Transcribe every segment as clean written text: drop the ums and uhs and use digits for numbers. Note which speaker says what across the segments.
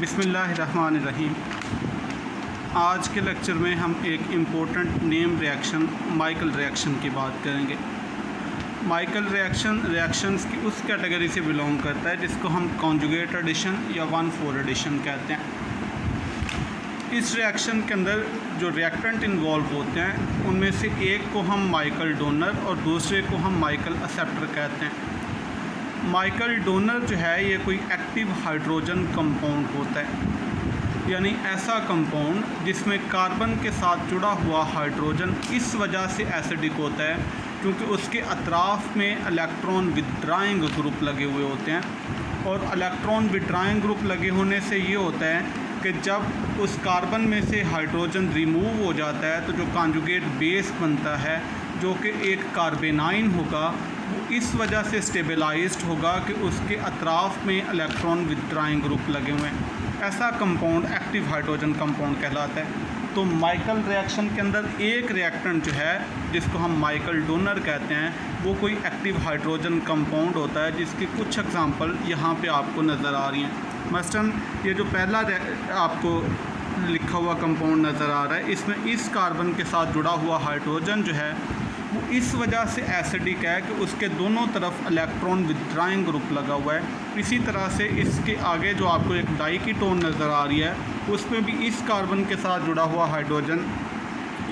Speaker 1: बिस्मिल्लाहिर्रहमानिर्रहीम। आज के लेक्चर में हम एक important name reaction Michael reaction की बात करेंगे। माइकल रिएक्शन रिएक्शंस की उस कैटेगरी से बिलोंग करता है जिसको हम कॉन्जुगेट एडिशन या 1,4 एडिशन कहते हैं। इस रिएक्शन के अंदर जो रिएक्टेंट इन्वॉल्व होते हैं उनमें से एक को हम माइकल डोनर और दूसरे को हम माइकल एक्सेप्टर कहते हैं। माइकल डोनर जो है ये कोई एक्टिव हाइड्रोजन कंपाउंड होता है, यानी ऐसा कंपाउंड जिसमें कार्बन के साथ जुड़ा हुआ हाइड्रोजन इस वजह से एसिडिक होता है क्योंकि उसके अतराफ़ में इलेक्ट्रॉन विथड्राइंग ग्रुप लगे हुए होते हैं। और इलेक्ट्रॉन विथड्राइंग ग्रुप लगे होने से ये होता है कि जब उस कार्बन में से हाइड्रोजन रिमूव हो जाता है तो जो कॉन्जुगेट बेस बनता है जो कि एक कार्बेनाइन होगा वो इस वजह से स्टेबलाइज्ड होगा कि उसके अतराफ़ में इलेक्ट्रॉन विथड्राइंग ग्रुप लगे हुए हैं। ऐसा कंपाउंड एक्टिव हाइड्रोजन कंपाउंड कहलाता है। तो माइकल रिएक्शन के अंदर एक रिएक्टेंट जो है जिसको हम माइकल डोनर कहते हैं वो कोई एक्टिव हाइड्रोजन कंपाउंड होता है जिसकी कुछ एग्जांपल यहाँ पे आपको नज़र आ रही हैं। मसलन ये जो पहला आपको लिखा हुआ कंपाउंड नज़र आ रहा है इसमें इस कार्बन के साथ जुड़ा हुआ हाइड्रोजन जो है वो इस वजह से एसिडिक है कि उसके दोनों तरफ इलेक्ट्रॉन विथड्राइंग ग्रुप लगा हुआ है। इसी तरह से इसके आगे जो आपको एक डाई की टोन नज़र आ रही है उसमें भी इस कार्बन के साथ जुड़ा हुआ हाइड्रोजन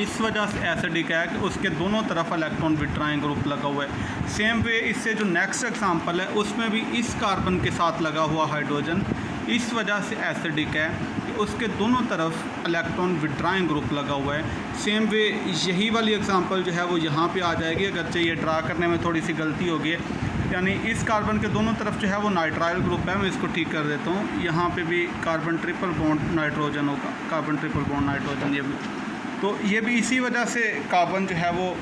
Speaker 1: इस वजह से एसिडिक है कि उसके दोनों तरफ इलेक्ट्रॉन विथड्राइंग ग्रुप लगा हुआ है। सेम वे इससे जो नेक्स्ट एग्जांपल है उसमें भी इस कार्बन के साथ लगा हुआ हाइड्रोजन इस वजह से एसिडिक है कि उसके दोनों तरफ इलेक्ट्रॉन विथड्राइंग ग्रुप लगा हुआ है। सेम वे यही वाली एग्जांपल जो है वो यहाँ पे आ जाएगी, अगरचे ये ड्रा करने में थोड़ी सी गलती हो गई है। यानी इस कार्बन के दोनों तरफ जो है वो नाइट्राइल ग्रुप है। मैं इसको ठीक कर देता हूँ। यहाँ पे भी कार्बन ट्रिपल बॉन्ड नाइट्रोजन होगा, कार्बन ट्रिपल बॉन्ड नाइट्रोजन। ये भी तो ये भी इसी वजह से कार्बन जो है वो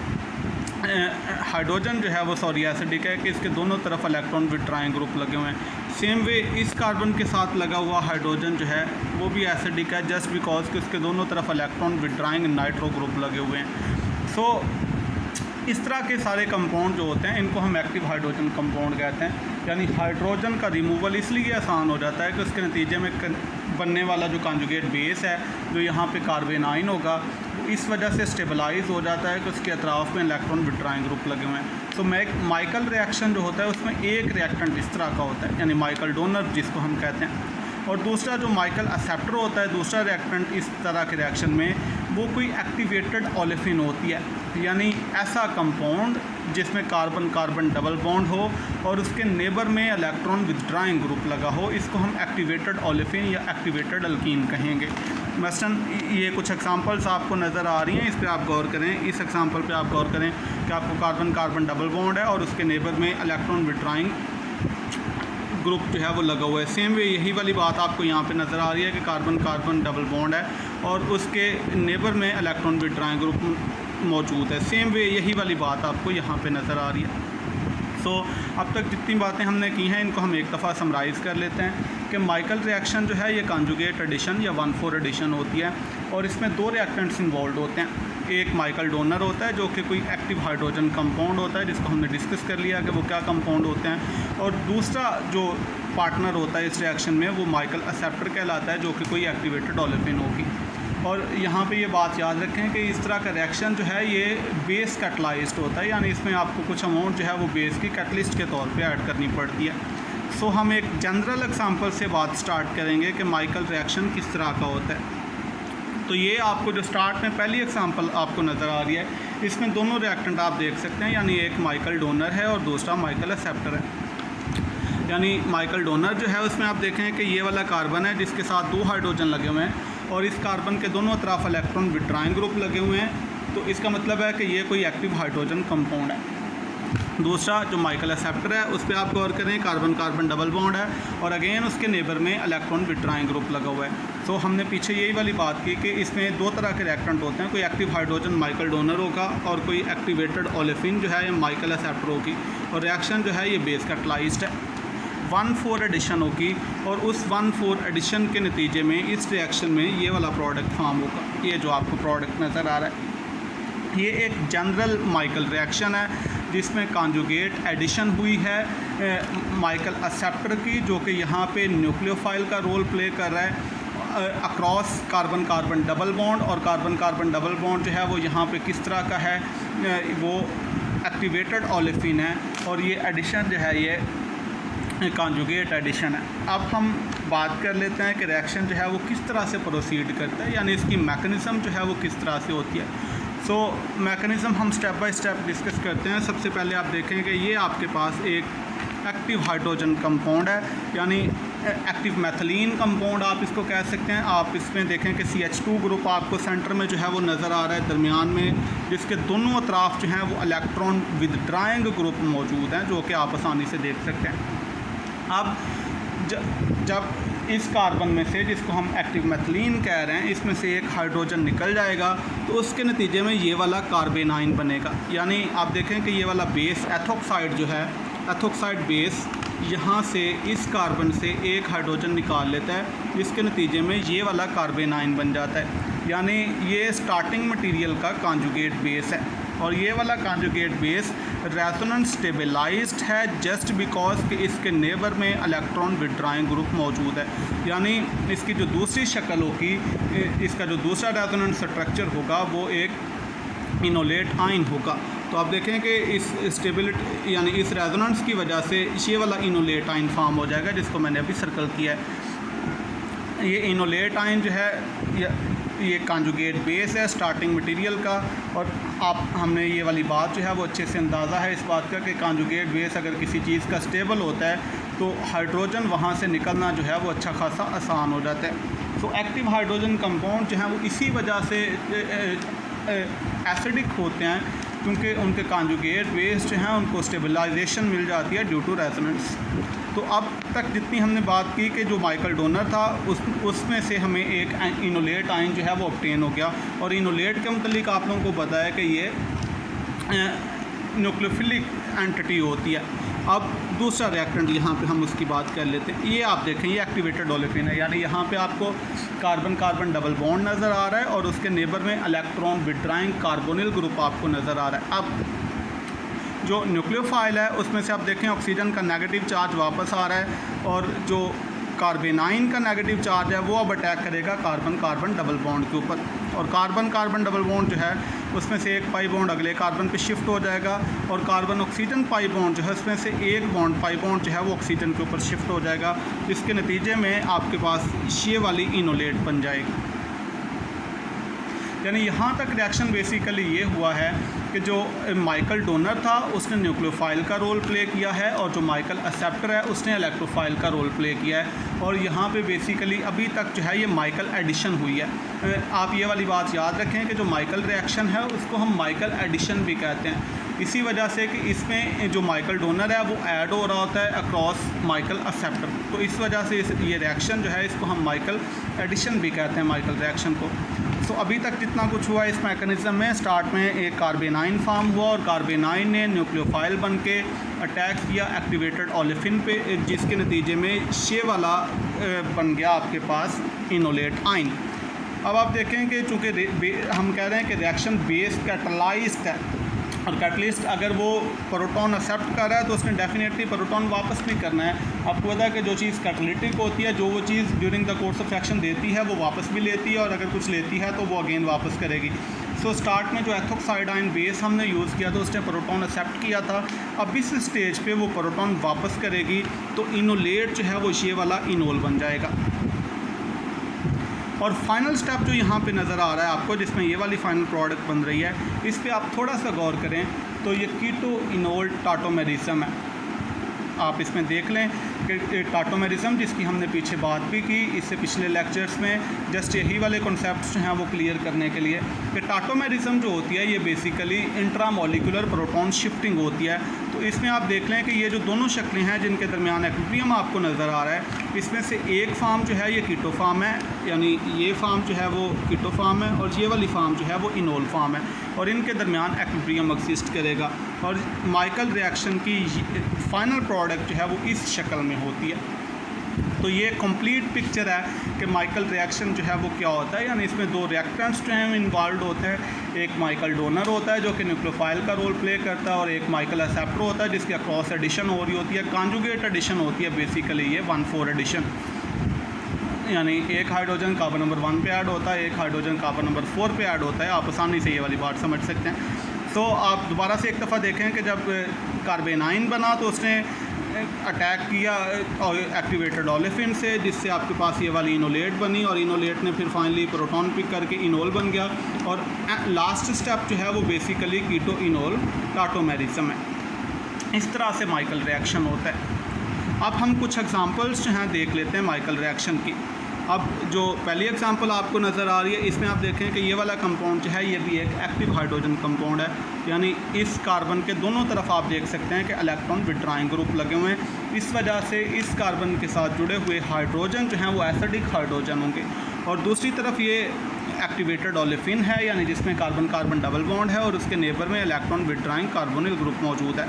Speaker 1: हाइड्रोजन जो है वो एसिडिक है कि इसके दोनों तरफ इलेक्ट्रॉन विथड्राइंग ग्रुप लगे हुए हैं। सेम वे इस कार्बन के साथ लगा हुआ हाइड्रोजन जो है वो भी एसिडिक है जस्ट बिकॉज कि उसके दोनों तरफ इलेक्ट्रॉन विथड्राइंग नाइट्रो ग्रुप लगे हुए हैं। सो इस तरह के सारे कंपाउंड जो होते हैं इनको हम एक्टिव हाइड्रोजन कंपाउंड कहते हैं। यानी हाइड्रोजन का रिमूवल इसलिए आसान हो जाता है कि उसके नतीजे में बनने वाला जो कॉन्जुगेट बेस है जो यहाँ पे कार्बेनाइन होगा वो इस वजह से स्टेबलाइज हो जाता है कि उसके अतराफ़ में इलेक्ट्रॉन विथड्राइंग ग्रुप लगे हुए हैं। सो माइकल रिएक्शन जो होता है उसमें एक रिएक्टेंट इस तरह का होता है यानी माइकल डोनर जिसको हम कहते हैं, और दूसरा जो माइकल एक्सेप्टर होता है दूसरा रिएक्टेंट इस तरह के रिएक्शन में वो कोई एक्टिवेटेड ओलेफिन होती है। यानी ऐसा कंपाउंड जिसमें कार्बन कार्बन डबल बॉन्ड हो और उसके नेबर में इलेक्ट्रॉन विथड्राइंग ग्रुप लगा हो, इसको हम एक्टिवेटेड ओलेफिन या एक्टिवेटेड अल्कीन कहेंगे। मसलन ये कुछ एग्जांपल्स आपको नज़र आ रही हैं, इस पर आप गौर करें। इस एग्जांपल पे आप गौर करें कि आपको कार्बन कार्बन डबल बॉन्ड है और उसके नेबर में इलेक्ट्रॉन विथड्राइंग ग्रुप जो है वो लगा हुआ है। सेम वे यही वाली बात आपको यहाँ पे नज़र आ रही है कि कार्बन कार्बन डबल बॉन्ड है और उसके नेबर में इलेक्ट्रॉन विथड्राइंग ग्रुप मौजूद है। सेम वे यही वाली बात आपको यहाँ पे नज़र आ रही है। सो अब तक जितनी बातें हमने की हैं इनको हम एक दफ़ा समराइज़ कर लेते हैं कि माइकल रिएक्शन जो है ये कॉन्जुगेट एडिशन या 1,4 एडिशन होती है और इसमें दो रिएक्टेंट्स इन्वॉल्व होते हैं। एक माइकल डोनर होता है जो कि कोई एक्टिव हाइड्रोजन कंपाउंड होता है जिसको हमने डिस्कस कर लिया कि वो क्या कंपाउंड होते हैं, और दूसरा जो पार्टनर होता है इस रिएक्शन में वो माइकल एक्सेप्टर कहलाता है जो कि कोई एक्टिवेटेड ओलेफिन होगी। और यहाँ पे ये बात याद रखें कि इस तरह का रिएक्शन जो है ये बेस कैटलाइज्ड होता है, यानी इसमें आपको कुछ अमाउंट जो है वो बेस की कैटलिस्ट के तौर पे ऐड करनी पड़ती है। सो हम एक जनरल एग्जांपल से बात स्टार्ट करेंगे कि माइकल रिएक्शन किस तरह का होता है। तो ये आपको जो स्टार्ट में पहली एग्जांपल आपको नज़र आ रही है इसमें दोनों रिएक्टेंट आप देख सकते हैं, यानी एक माइकल डोनर है और दूसरा माइकल एक्सेप्टर है। यानी माइकल डोनर जो है उसमें आप देखें कि ये वाला कार्बन है जिसके साथ दो हाइड्रोजन लगे हुए हैं और इस कार्बन के दोनों तरफ इलेक्ट्रॉन विथड्राइंग ग्रुप लगे हुए हैं। तो इसका मतलब है कि ये कोई एक्टिव हाइड्रोजन कंपाउंड है। दूसरा जो माइकल एक्सेप्टर है उस पर आप गौर करें, कार्बन कार्बन डबल बॉन्ड है और अगेन उसके नेबर में इलेक्ट्रॉन विथड्राइंग ग्रुप लगा हुआ है। सो हमने पीछे यही वाली बात की कि इसमें दो तरह के रिएक्टेंट होते हैं, कोई एक्टिव हाइड्रोजन माइकल डोनर होगा और कोई एक्टिवेटेड ओलेफिन जो है ये माइकल एक्सेप्टर होगी, और रिएक्शन जो है ये बेस कैटलाइज्ड है। 1,4 एडिशन होगी और उस 1,4 एडिशन के नतीजे में इस रिएक्शन में ये वाला प्रोडक्ट फॉर्म होगा। ये जो आपको प्रोडक्ट नज़र आ रहा है ये एक जनरल माइकल रिएक्शन है जिसमें कॉन्जुगेट एडिशन हुई है माइकल एक्सेप्टर की, जो कि यहाँ पे न्यूक्लियोफाइल का रोल प्ले कर रहा है across carbon carbon double bond. और कार्बन कार्बन डबल बॉन्ड जो है वो यहाँ पे किस तरह का है, वो एक्टिवेटेड ओलेफिन है और ये एडिशन जो है ये कॉन्जुगेट एडिशन है। अब हम बात कर लेते हैं कि रिएक्शन जो है वो किस तरह से प्रोसीड करता है, यानी इसकी मैकेनिज़्म जो है वो किस तरह से होती है। सो मैकेनिज़्म हम स्टेप बाय स्टेप डिस्कस करते हैं। सबसे पहले आप देखें कि ये आपके पास एक एक्टिव हाइड्रोजन कंपाउंड है, यानी एक्टिव मैथिलीन कंपाउंड आप इसको कह सकते हैं। आप इसमें देखें कि CH2 ग्रुप आपको सेंटर में जो है वो नज़र आ रहा है, दरमियान में जिसके दोनों अतराफ जो हैं वो इलेक्ट्रॉन विदड्राइंग ग्रुप मौजूद हैं, जो कि आप आसानी से देख सकते हैं। अब जब इस कार्बन में से, जिसको हम एक्टिव मैथिलीन कह रहे हैं, इसमें से एक हाइड्रोजन निकल जाएगा तो उसके नतीजे में ये वाला कार्बेनाइन बनेगा। यानी आप देखें कि ये वाला बेस एथोक्साइड जो है, एथोक्साइड बेस यहाँ से इस कार्बन से एक हाइड्रोजन निकाल लेता है, जिसके नतीजे में ये वाला कार्बेनाइन बन जाता है। यानी ये स्टार्टिंग मटेरियल का कॉन्जुगेट बेस है और ये वाला कॉन्जुगेट बेस रेजोनेंस स्टेबलाइज्ड है जस्ट बिकॉज कि इसके नेबर में इलेक्ट्रॉन विड्राइंग ग्रुप मौजूद है। यानी इसकी जो दूसरी शक्ल होगी, इसका जो दूसरा रेजोनेंस स्ट्रक्चर होगा वो एक इनोलेट आइन होगा। तो आप देखें कि इस स्टेबिलिटी यानी इस रेजोनेंस की वजह से ये वाला इनोलेट आइन फॉर्म हो जाएगा, जिसको मैंने अभी सर्कल किया है। ये इनोलेट आइन जो है ये कॉन्जुगेट बेस है स्टार्टिंग मटेरियल का। और हमने ये वाली बात जो है वो अच्छे से अंदाज़ा है इस बात का कि कॉन्जुगेट बेस अगर किसी चीज़ का स्टेबल होता है तो हाइड्रोजन वहाँ से निकलना जो है वो अच्छा खासा आसान हो जाता है। तो एक्टिव हाइड्रोजन कंपाउंड जो हैं वो इसी वजह से एसिडिक होते हैं, क्योंकि उनके कॉन्जुगेट बेस जो हैं उनको स्टेबलाइजेशन मिल जाती है ड्यू टू रेजोनेंस। तो अब तक जितनी हमने बात की कि जो माइकल डोनर था उसमें से हमें एक इनोलेट आइन जो है वो ऑब्टेन हो गया। और इनोलेट के मुतालिक आप लोगों को पता है कि ये न्यूक्लियोफिलिक एंटिटी होती है। अब दूसरा रिएक्टेंट यहाँ पे हम उसकी बात कर लेते हैं। ये आप देखें, ये एक्टिवेटेड ओलेफिन है, यानी यहाँ पे आपको कार्बन कार्बन डबल बॉन्ड नज़र आ रहा है और उसके नेबर में इलेक्ट्रॉन विड्राइंग कार्बोनिल ग्रुप आपको नज़र आ रहा है। अब जो न्यूक्लियोफाइल है उसमें से आप देखें ऑक्सीजन का नेगेटिव चार्ज वापस आ रहा है और जो कार्बेनाइन का नेगेटिव चार्ज है वो अब अटैक करेगा कार्बन कार्बन डबल बॉन्ड के ऊपर। और कार्बन कार्बन डबल बॉन्ड जो है उसमें से एक पाई बॉन्ड अगले कार्बन पे शिफ्ट हो जाएगा और कार्बन ऑक्सीजन पाई बॉन्ड जो है उसमें से एक बॉन्ड पाई बॉन्ड जो है वो ऑक्सीजन के ऊपर शिफ्ट हो जाएगा, जिसके नतीजे में आपके पास ये वाली इनोलेट बन जाएगी। यानी यहाँ तक रिएक्शन बेसिकली ये हुआ है कि जो माइकल डोनर था उसने न्यूक्लियोफाइल का रोल प्ले किया है और जो माइकल एक्सेप्टर है उसने इलेक्ट्रोफाइल का रोल प्ले किया है। और यहाँ पे बेसिकली अभी तक जो है ये माइकल एडिशन हुई है। आप ये वाली बात याद रखें कि जो माइकल रिएक्शन है उसको हम माइकल एडिशन भी कहते हैं, इसी वजह से कि इसमें जो माइकल डोनर है वो ऐड हो रहा होता है अक्रॉस माइकल एक्सेप्टर। तो इस वजह से ये रिएक्शन जो है इसको हम माइकल एडिशन भी कहते हैं, माइकल रिएक्शन को। तो अभी तक जितना कुछ हुआ इस मैकेनिज़्म में, स्टार्ट में एक कार्बेनाइन फॉर्म हुआ और कार्बेनाइन ने न्यूक्लियोफाइल बन के अटैक किया एक्टिवेटेड ओलेफिन पे, जिसके नतीजे में ये वाला बन गया आपके पास इनोलेट आइन। अब आप देखें कि चूँकि हम कह रहे हैं कि रिएक्शन बेस कैटलाइज्ड है और कैटलिस्ट अगर वो प्रोटॉन एक्सेप्ट कर रहा है तो उसने डेफिनेटली प्रोटॉन वापस भी करना है। आपको पता है कि जो चीज़ कैटलिटिक होती है, जो वो चीज़ during the course of reaction देती है वो वापस भी लेती है और अगर कुछ लेती है तो वो अगेन वापस करेगी। सो स्टार्ट में जो एथोक्साइड आयन बेस हमने यूज़ किया था उसने प्रोटॉन एक्सेप्ट किया था। अब इस स्टेज पे वो प्रोटॉन वापस करेगी तो इनोलेट जो है वो ये वाला इनोल बन जाएगा। और फाइनल स्टेप जो यहाँ पे नज़र आ रहा है आपको, जिसमें ये वाली फाइनल प्रोडक्ट बन रही है, इस पे आप थोड़ा सा गौर करें तो ये कीटो इनोल टाटोमेरिज्म है। आप इसमें देख लें कि टाटोमेरिज्म जिसकी हमने पीछे बात भी की इससे पिछले लेक्चर्स में, जस्ट यही वाले कॉन्सेप्ट्स जो हैं वो क्लियर करने के लिए कि टाटोमेरिज्म जो होती है ये बेसिकली इंट्रामोलिकुलर प्रोटॉन शिफ्टिंग होती है। तो इसमें आप देख लें कि ये जो दोनों शक्लें हैं जिनके दरमियान एक्विलिब्रियम आपको नज़र आ रहा है, इसमें से एक फार्म जो है ये कीटो फार्म है, यानी ये फार्म जो है वो कीटो फार्म है और ये वाली फार्म जो है वो इनोल फार्म है और इनके दरमियान एक्विलिब्रियम एग्जिस्ट करेगा। और माइकल रिएक्शन की फाइनल प्रोडक्ट जो है वो इस शक्ल में होती है। तो ये कंप्लीट पिक्चर है कि माइकल रिएक्शन जो है वो क्या होता है, यानी इसमें दो रिएक्टेंट्स जो हैं इन्वॉल्व होते हैं। एक माइकल डोनर होता है जो कि न्यूक्लियोफाइल का रोल प्ले करता है, और एक माइकल एक्सेप्टर होता है जिसकी क्रॉस एडिशन हो रही होती है, कॉन्जुगेट एडिशन होती है बेसिकली ये 1,4 एडिशन, यानी एक हाइड्रोजन कार्बन नंबर 1 पे ऐड होता है, एक हाइड्रोजन कार्बन नंबर 4 पे ऐड होता है। आप आसानी से ये वाली बात समझ सकते हैं। तो आप दोबारा से एक दफ़ा देखें कि जब कार्बेनाइन बना तो उसने अटैक किया एक्टिवेटेड ओलेफिन से, जिससे आपके पास ये वाली इनोलेट बनी, और इनोलेट ने फिर फाइनली प्रोटॉन पिक करके इनोल बन गया, और लास्ट स्टेप जो है वो बेसिकली कीटो इनोल टाटोमेरिज्म है। इस तरह से माइकल रिएक्शन होता है। अब हम कुछ एग्जांपल्स जो हैं देख लेते हैं माइकल रिएक्शन की। अब जो पहली एग्जांपल आपको नज़र आ रही है, इसमें आप देखें कि ये वाला कंपाउंड जो है ये भी एक एक्टिव हाइड्रोजन कंपाउंड है, यानी इस कार्बन के दोनों तरफ आप देख सकते हैं कि इलेक्ट्रॉन विड्रॉइंग ग्रुप लगे हुए हैं। इस वजह से इस कार्बन के साथ जुड़े हुए हाइड्रोजन जो हैं वो एसिडिक हाइड्रोजन होंगे, और दूसरी तरफ ये एक्टिवेटेड ओलेफिन है, यानी जिसमें कार्बन कार्बन डबल बॉन्ड है और उसके नेबर में इलेक्ट्रॉन विड्रॉइंग कार्बोनिल ग्रुप मौजूद है।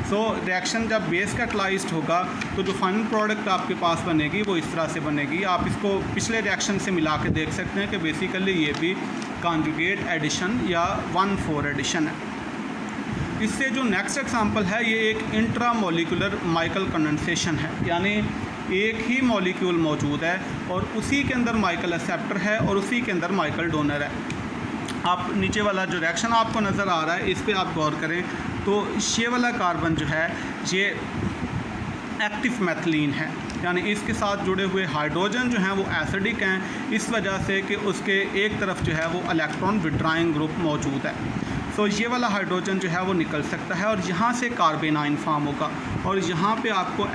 Speaker 1: सो रिएक्शन जब बेस कैटलाइज्ड होगा तो जो फाइनल प्रोडक्ट आपके पास बनेगी वो इस तरह से बनेगी। आप इसको पिछले रिएक्शन से मिला के देख सकते हैं कि बेसिकली ये भी कॉन्जुगेट एडिशन या 1,4 एडिशन है। इससे जो नेक्स्ट एग्जांपल है ये एक इंट्रामोलिकुलर माइकल कंडेंसेशन है, यानी एक ही मॉलिक्यूल मौजूद है और उसी के अंदर माइकल एक्सेप्टर है और उसी के अंदर माइकल डोनर है। आप नीचे वाला जो रिएक्शन आपको नज़र आ रहा है इस पे आप गौर करें तो ये वाला कार्बन जो है ये एक्टिव मैथिलीन है, यानी इसके साथ जुड़े हुए हाइड्रोजन जो हैं वो एसिडिक हैं, इस वजह से कि उसके एक तरफ जो है वो इलेक्ट्रॉन विड्रॉइंग ग्रुप मौजूद है। तो ये वाला हाइड्रोजन जो है वो निकल सकता है और यहाँ से कार्बेनाइन फॉर्म होगा, और यहाँ पे आपको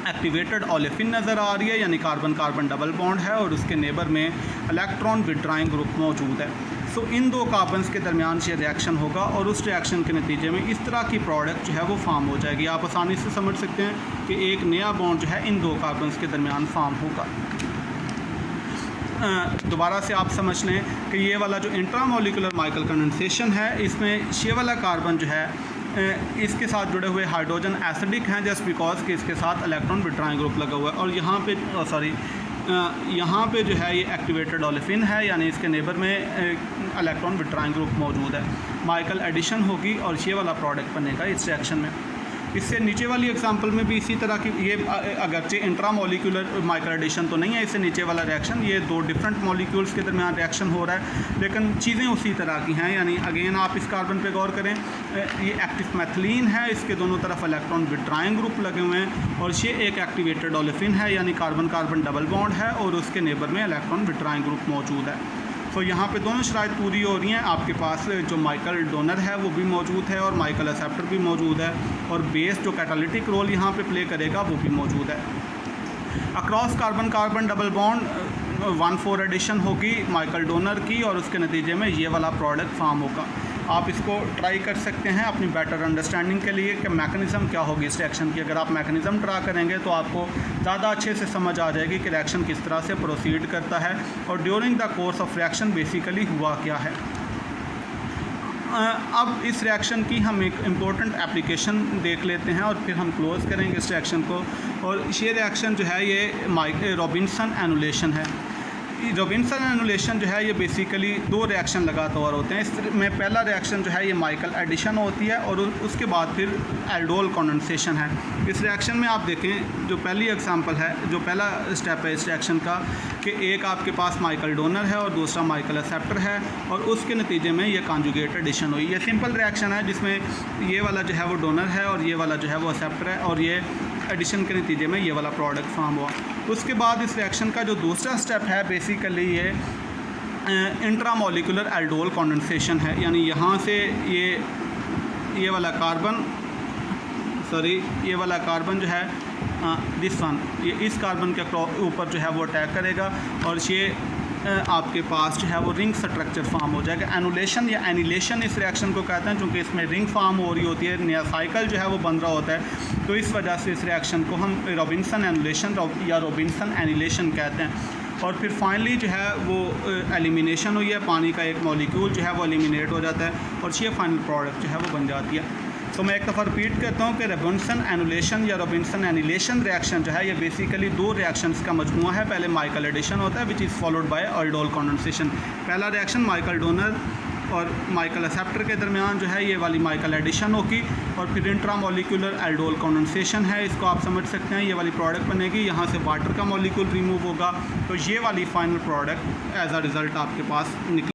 Speaker 1: एक्टिवेटेड ओलेफिन नज़र आ रही है, यानी कार्बन कार्बन डबल बॉन्ड है और उसके नेबर में इलेक्ट्रॉन विड्रॉइंग ग्रुप मौजूद है। सो इन दो कार्बन्स के दरमियान ये रिएक्शन होगा और उस रिएक्शन के नतीजे में इस तरह की प्रोडक्ट जो है वो फॉर्म हो जाएगी। आप आसानी से समझ सकते हैं कि एक नया बॉन्ड जो है इन दो कार्बन्स के दरमियान फॉर्म होगा। दोबारा से आप समझ लें कि ये वाला जो इंट्रामोलिकुलर माइकल कंडेंसेशन है इसमें ये वाला कार्बन जो है इसके साथ जुड़े हुए हाइड्रोजन एसिडिक हैं जस्ट बिकॉज कि इसके साथ इलेक्ट्रॉन विड्रॉइंग ग्रुप लगा हुआ है, और यहाँ पे जो है ये एक्टिवेटेड ओलेफिन है, यानी इसके नेबर में इलेक्ट्रॉन विड्रॉइंग ग्रुप मौजूद है। माइकल एडिशन होगी और ये वाला प्रोडक्ट बनेगा इस रिएक्शन में। इससे नीचे वाली एग्जांपल में भी इसी तरह की, ये अगरचे इंट्रामोलिकुलर माइकल एडिशन तो नहीं है, इससे नीचे वाला रिएक्शन ये दो डिफरेंट मॉलिक्यूल्स के दरमियान रिएक्शन हो रहा है, लेकिन चीज़ें उसी तरह की हैं। यानी अगेन आप इस कार्बन पे गौर करें, ये एक्टिव मैथिलीन है, इसके दोनों तरफ इलेक्ट्रॉन विड्रॉइंग ग्रुप लगे हुए हैं, और ये एक एक्टिवेटेड ओलेफिन है, यानी कार्बन कार्बन डबल बॉन्ड है और उसके नेबर में इलेक्ट्रॉन विड्रॉइंग ग्रुप मौजूद है। तो यहाँ पे दोनों शराइत पूरी हो रही हैं। आपके पास जो माइकल डोनर है वो भी मौजूद है और माइकल एक्सेप्टर भी मौजूद है, और बेस जो कैटालिटिक रोल यहाँ पे प्ले करेगा वो भी मौजूद है। Across carbon carbon double bond 1,4 addition होगी माइकल डोनर की, और उसके नतीजे में ये वाला प्रोडक्ट फॉर्म होगा। आप इसको ट्राई कर सकते हैं अपनी बेटर अंडरस्टैंडिंग के लिए कि मैकेनिज़्म क्या होगी इस रिएक्शन की। अगर आप मैकेनिज़्म ट्रा करेंगे तो आपको ज़्यादा अच्छे से समझ आ जाएगी कि रिएक्शन किस तरह से प्रोसीड करता है और during the course of reaction basically हुआ क्या है। अब इस रिएक्शन की हम एक इम्पोर्टेंट एप्लीकेशन देख लेते हैं और फिर हम क्लोज़ करेंगे इस रिएक्शन को। और ये रिएक्शन जो है ये रॉबिन्सन एनुलेशन है। रॉबिन्सन एनुलेशन जो है ये बेसिकली दो रिएक्शन लगातार होते हैं। इसमें पहला रिएक्शन जो है ये माइकल एडिशन होती है और उसके बाद फिर एल्डोल कंडेंसेशन है। इस रिएक्शन में आप देखें जो पहली एग्जांपल है, जो पहला स्टेप है इस रिएक्शन का, कि एक आपके पास माइकल डोनर है और दूसरा माइकल एक्सेप्टर है, और उसके नतीजे में ये कॉन्जुगेट एडिशन हुई। ये सिंपल रिएक्शन है जिसमें ये वाला जो है वो डोनर है और ये वाला जो है वो एक्सेप्टर है, और ये एडिशन के नतीजे में ये वाला प्रोडक्ट फॉर्म हुआ। उसके बाद इस रिएक्शन का जो दूसरा स्टेप है बेसिकली ये इंट्रामोलिकुलर एल्डोल कंडेंसेशन है, यानी यहाँ से ये वाला कार्बन जो है दिस वन, ये इस कार्बन के ऊपर जो है वो अटैक करेगा और ये आपके पास जो है वो रिंग स्ट्रक्चर फॉर्म हो जाएगा। एनुलेशन या एनिलेशन इस रिएक्शन को कहते हैं, क्योंकि इसमें रिंग फॉर्म हो रही होती है, नया साइकिल जो है वो बन रहा होता है, तो इस वजह से इस रिएक्शन को हम रॉबिन्सन एनुलेशन या रॉबिन्सन एनिलेशन कहते हैं। और फिर फाइनली जो है वो एलिमिनेशन हुई है, पानी का एक मॉलिक्यूल जो है वो एलिमिनेट हो जाता है और ये फाइनल प्रोडक्ट जो है वो बन जाती है। तो मैं एक दफ़ा रिपीट करता हूँ कि रॉबिन्सन एनुलेशन या रॉबिन्सन एनिलेशन रिएक्शन जो है ये बेसिकली दो रिएक्शंस का मजमूआ है। पहले माइकल एडिशन होता है which is followed by aldol condensation. पहला रिएक्शन माइकल डोनर और माइकल एक्सेप्टर के दरमियान जो है ये वाली माइकल एडिशन होगी, और फिर इंट्रामोलिकुलर एल्डोल कंडेंसेशन है, इसको आप समझ सकते हैं। ये वाली प्रोडक्ट बनेगी, यहाँ से वाटर का मॉलिक्यूल रिमूव होगा, तो ये वाली final product as a result आपके पास निकल